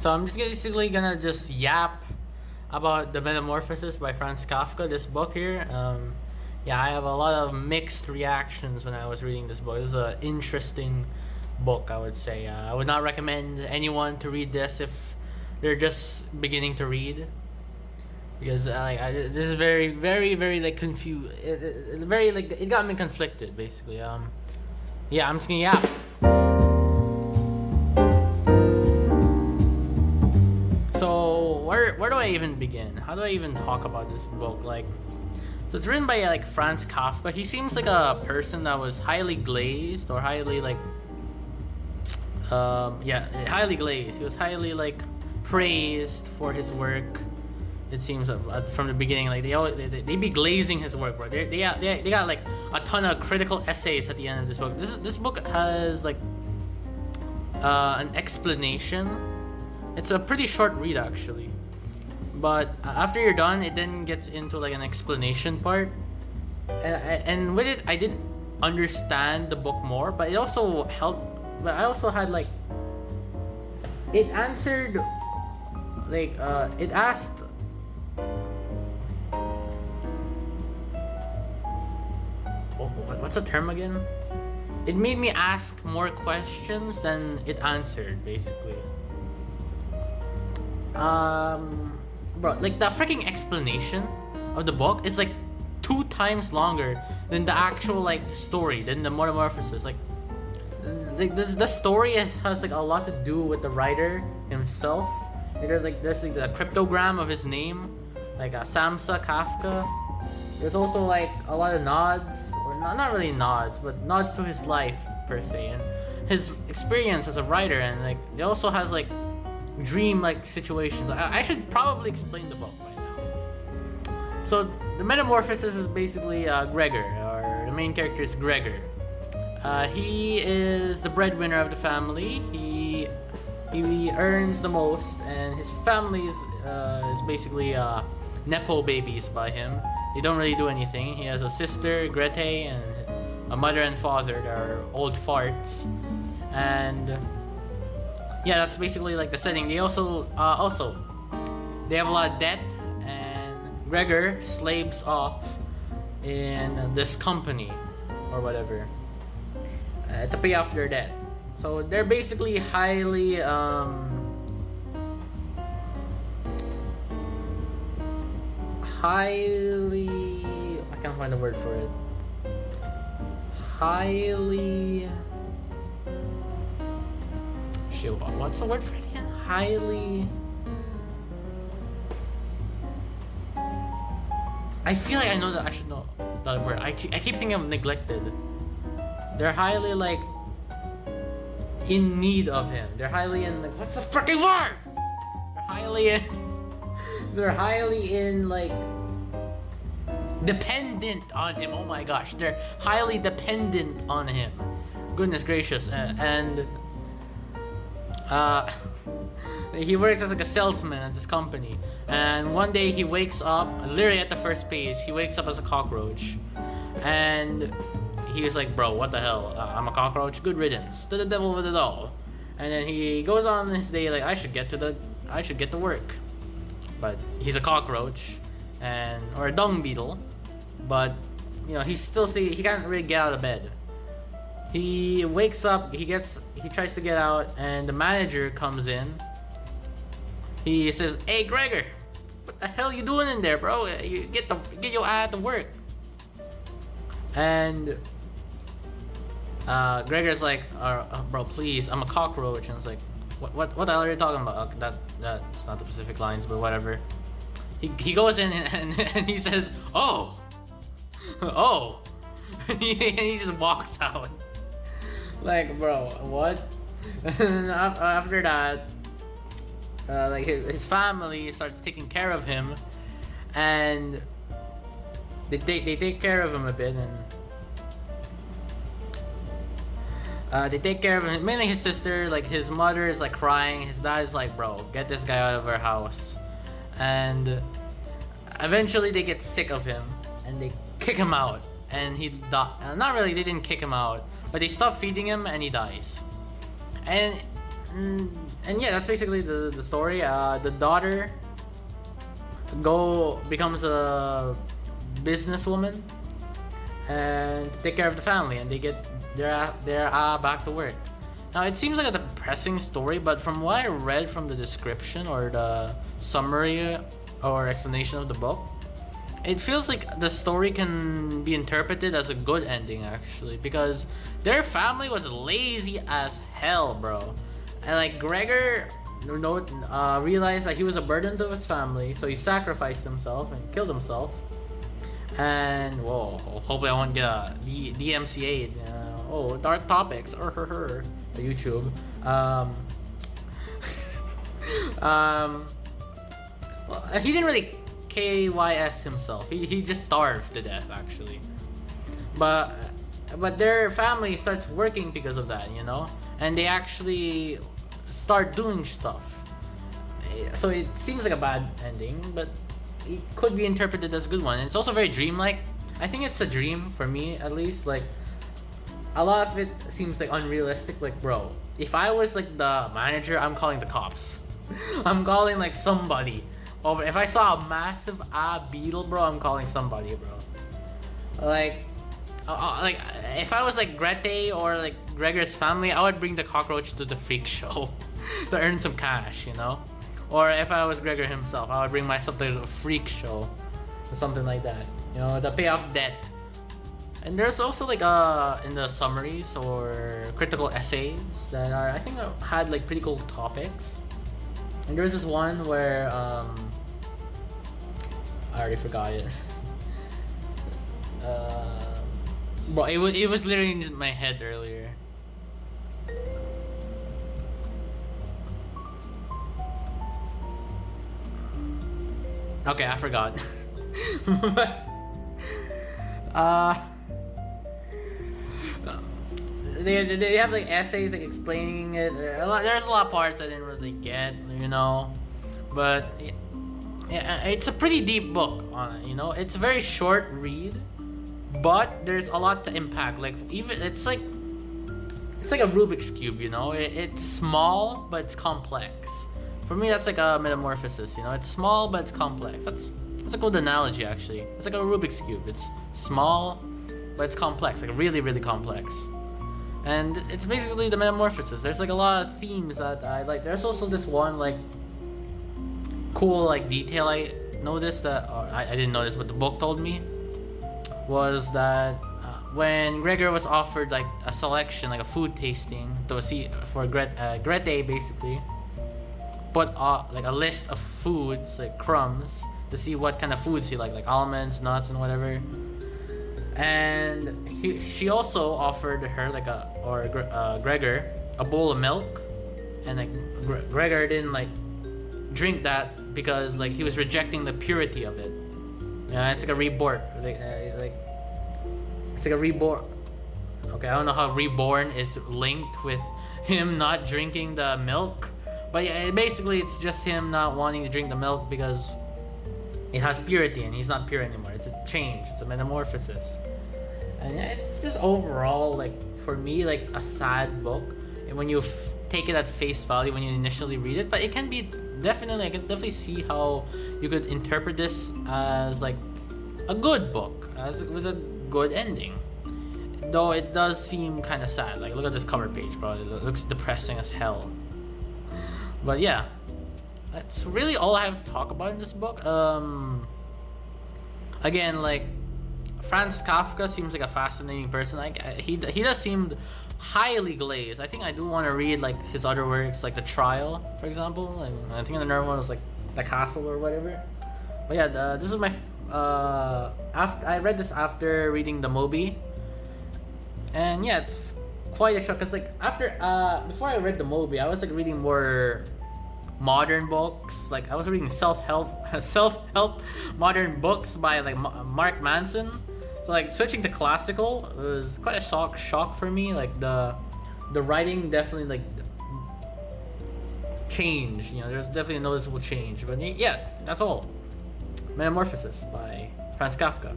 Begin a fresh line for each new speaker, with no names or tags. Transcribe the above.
So I'm just basically gonna just yap about the Metamorphosis by Franz Kafka. This book here. Yeah, I have a lot of mixed reactions when I was reading this book. This is an interesting book, I would say. I would not recommend anyone to read this if they're just beginning to read, because this is very, very, very like confused. Very like it got me conflicted, basically. Yeah, I'm just gonna yap. So where do I even begin? How do I even talk about this book? So it's written by Franz Kafka. He seems like a person that was highly glazed or highly highly glazed. He was highly praised for his work. It seems from the beginning, they be glazing his work, bro. They got a ton of critical essays at the end of this book. This book has an explanation. It's a pretty short read actually, but after you're done, it then gets into an explanation part, and with it, I did understand the book more. But it also helped. But I also had it answered, it asked. What's the term again? It made me ask more questions than it answered, basically. Bro, the freaking explanation of the book is 2 times longer than the actual story, than the Metamorphosis. The story has a lot to do with the writer himself. There's the cryptogram of his name, Samsa Kafka. There's also a lot of nods, or not really nods, but nods to his life per se, and his experience as a writer, and it also has dream situations. I should probably explain the book by now. So the Metamorphosis is basically Gregor, or the main character is Gregor. He is the breadwinner of the family. He earns the most, and his family is basically nepo babies by him. They don't really do anything. He has a sister, Grete, and a mother and father that are old farts. And yeah, that's basically the setting. They also they have a lot of debt, and Gregor slaves off in this company or whatever to pay off their debt. So they're basically highly I can't find the word for it. What's the word for it again? I feel like I know that I should know that word. I keep thinking of neglected. They're highly in need of him. They're highly in what's the freaking word? They're highly in dependent on him. Oh my gosh, they're highly dependent on him. Goodness gracious, and he works as a salesman at this company. And one day he wakes up, literally at the first page, he wakes up as a cockroach, and he was like, "Bro, what the hell? I'm a cockroach. Good riddance. To the devil with it all." And then he goes on his day I should get to work. But he's a cockroach, or a dung beetle, but he can't really get out of bed. He wakes up, he tries to get out, and the manager comes in. He says, "Hey Gregor, what the hell you doing in there, bro? You get your ass to work." And Gregor's like, "Bro, please, I'm a cockroach." And it's like, What the hell are you talking about? That's not the specific lines, but whatever. He goes in and he says, "Oh," and he just walks out. Bro, what? And after that, his family starts taking care of him, and they take care of him a bit, and they take care of him, mainly his sister. His mother is crying. His dad is "Bro, get this guy out of our house." And eventually they get sick of him and they kick him out, and he not really, they didn't kick him out, but they stop feeding him and he dies. And and yeah, that's basically the story. The daughter becomes a businesswoman and to take care of the family, and they get their back to work. Now it seems like a depressing story, but from what I read from the description or the summary or explanation of the book, it feels like the story can be interpreted as a good ending actually, because their family was lazy as hell, bro. And like Gregor realized that he was a burden to his family, so he sacrificed himself and killed himself. And whoa, hopefully I won't get a DMCA. Oh, dark topics or her YouTube. Well, he didn't really KYS himself. He just starved to death actually. But their family starts working because of that, and they actually start doing stuff. So it seems like a bad ending, but it could be interpreted as a good one. And it's also very dreamlike. I think it's a dream for me, at least. Like a lot of it seems like unrealistic. Like, bro, if I was like the manager, I'm calling the cops. I'm calling like somebody over. If I saw a massive beetle, bro, I'm calling somebody, bro. Like if I was like Grete or like Gregor's family, I would bring the cockroach to the freak show to earn some cash, Or if I was Gregor himself, I would bring myself to a freak show or something like that, to pay off debt. And there's also like in the summaries or critical essays that are, I think, had like pretty cool topics. And there's this one where I already forgot it. Bro, it was literally in my head earlier. Okay, I forgot. They have like essays like explaining it. There's a lot of parts I didn't really get, But yeah, it's a pretty deep book on it, It's a very short read, but there's a lot to impact. Like even it's like a Rubik's cube, It's small but it's complex. For me, that's like a metamorphosis, It's small, but it's complex. That's a good analogy, actually. It's like a Rubik's Cube. It's small, but it's complex. Like really, really complex. And it's basically the metamorphosis. There's like a lot of themes that I like. There's also this one like cool like detail I noticed that, or I didn't notice, but the book told me, was that when Gregor was offered like a selection, like a food tasting to see for Grete, basically put like a list of foods, like crumbs, to see what kind of foods he like almonds, nuts, and whatever. And she also offered her Gregor a bowl of milk, and like Gregor didn't like drink that because like he was rejecting the purity of it. It's like a reborn, it's like a reborn. Okay, I don't know how reborn is linked with him not drinking the milk. But yeah, basically it's just him not wanting to drink the milk because it has purity and he's not pure anymore. It's a change. It's a metamorphosis. And yeah, it's just overall, like, for me, like a sad book. And when you take it at face value when you initially read it, but it can be I can definitely see how you could interpret this as like a good book, with a good ending. Though it does seem kind of sad. Like, look at this cover page, bro. It looks depressing as hell. But yeah, that's really all I have to talk about in this book. Again, like, Franz Kafka seems like a fascinating person. Like, he does seem highly glazed. I think I do want to read like his other works, like The Trial, for example. And I think another one was like The Castle or whatever. But yeah, this is my I read this after reading the Moby, and yeah, it's quite a shock. Cause like before I read the Moby, I was like reading more modern books. Like, I was reading self-help modern books by like Mark Manson. So like switching to classical was quite a shock for me. Like the writing definitely like changed. There's definitely a noticeable change. But yeah, that's all. Metamorphosis by Franz Kafka.